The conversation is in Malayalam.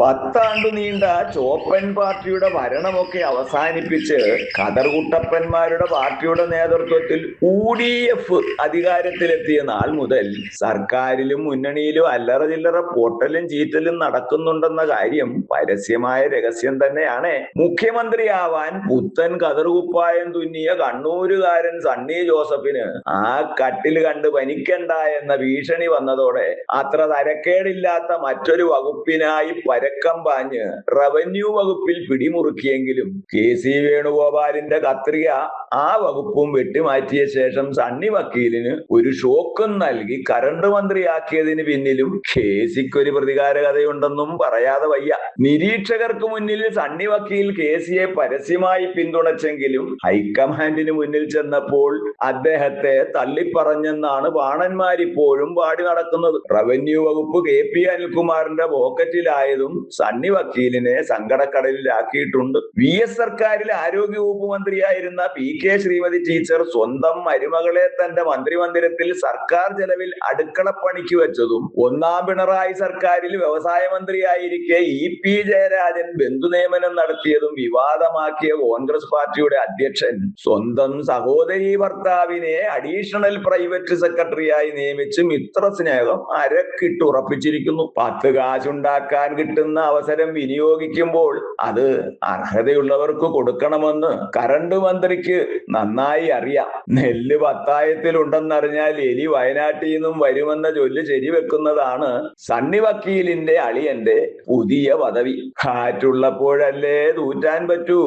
10 നീണ്ട ചോപ്പൻ പാർട്ടിയുടെ ഭരണമൊക്കെ അവസാനിപ്പിച്ച് ഖദർകുട്ടപ്പന്മാരുടെ പാർട്ടിയുടെ നേതൃത്വത്തിൽ UDF അധികാരത്തിലെത്തിയ നാൾ മുതൽ സർക്കാരിലും മുന്നണിയിലും അല്ലറ ചില്ലറ പൊട്ടലും ചീറ്റലും നടക്കുന്നുണ്ടെന്ന കാര്യം പരസ്യമായ രഹസ്യം തന്നെയാണ്. മുഖ്യമന്ത്രിയാവാൻ പുത്തൻ കതറുകുപ്പായം തുന്നിയ കണ്ണൂരുകാരൻ സണ്ണി ജോസഫിന് ആ കട്ടിൽ കണ്ട് പനിക്കണ്ട എന്ന ഭീഷണി വന്നതോടെ അത്ര തരക്കേടില്ലാത്ത മറ്റൊരു വകുപ്പിനായി പരക്കം പാഞ്ഞ് റവന്യൂ വകുപ്പിൽ പിടിമുറുക്കിയെങ്കിലും KC വേണുഗോപാലിന്റെ കത്രിക ആ വകുപ്പും വെട്ടിമാറ്റിയ ശേഷം സണ്ണി വക്കീലിന് ഒരു ഷോക്കും നൽകി കറണ്ട് മന്ത്രിയാക്കിയതിന് പിന്നിലും KCക്കൊരു പ്രതികാര കഥയുണ്ടെന്നും പറയാതെ വയ്യ. നിരീക്ഷകർക്ക് മുന്നിൽ സണ്ണി വക്കീൽ KCയെ പരസ്യമായി പിന്തുണച്ചെങ്കിലും ഹൈക്കമാൻഡിന് മുന്നിൽ ചെന്നപ്പോൾ അദ്ദേഹത്തെ തള്ളിപ്പറഞ്ഞെന്നാണ് പാണന്മാരിപ്പോഴും പാടി നടക്കുന്നത്. റവന്യൂ വകുപ്പ് KP അനിൽകുമാറിന്റെ പോക്കറ്റിലായതും സണ്ണി വക്കീലിനെ സങ്കടക്കടലിലാക്കിയിട്ടുണ്ട്. VS സർക്കാരിൽ ആരോഗ്യവകുപ്പ് മന്ത്രിയായിരുന്ന PK ശ്രീമതി ടീച്ചർ സ്വന്തം മരുമകളെ തന്റെ മന്ത്രിമന്ദിരത്തിൽ സർക്കാർ ചെലവിൽ അടുക്കളപ്പണിക്ക് വെച്ചതും 1ാം പിണറായി സർക്കാരിൽ വ്യവസായ മന്ത്രിയായിരിക്കെ EP ജയരാജൻ ബന്ധുനിയമനം നടത്തിയതും വിവാദമാക്കിയ കോൺഗ്രസ് പാർട്ടിയുടെ അധ്യക്ഷൻ സ്വന്തം സഹോദരി ഭർത്താവിനെ അഡീഷണൽ പ്രൈവറ്റ് സെക്രട്ടറിയായി നിയമിച്ച് മിത്രസ്നേഹം അരക്കിട്ടുറപ്പിച്ചിരിക്കുന്നു. 10 കാശുണ്ടാക്കാൻ കിട്ടുന്ന അവസരം വിനിയോഗിക്കുമ്പോൾ അത് അർഹതയുള്ളവർക്ക് കൊടുക്കണമെന്ന് കറണ്ട് മന്ത്രിക്ക് നന്നായി അറിയാം. നെല്ല് പത്തായത്തിലുണ്ടെന്നറിഞ്ഞാൽ എലി വയനാട്ടിൽ നിന്നും വരുമെന്ന ചൊല്ല് ശരിവെക്കുന്നതാണ് സണ്ണി വക്കീലിന്റെ അളിയന്റെ പുതിയ പദവി. കാറ്റുള്ളപ്പോഴല്ലേ തൂറ്റാൻ പറ്റൂ.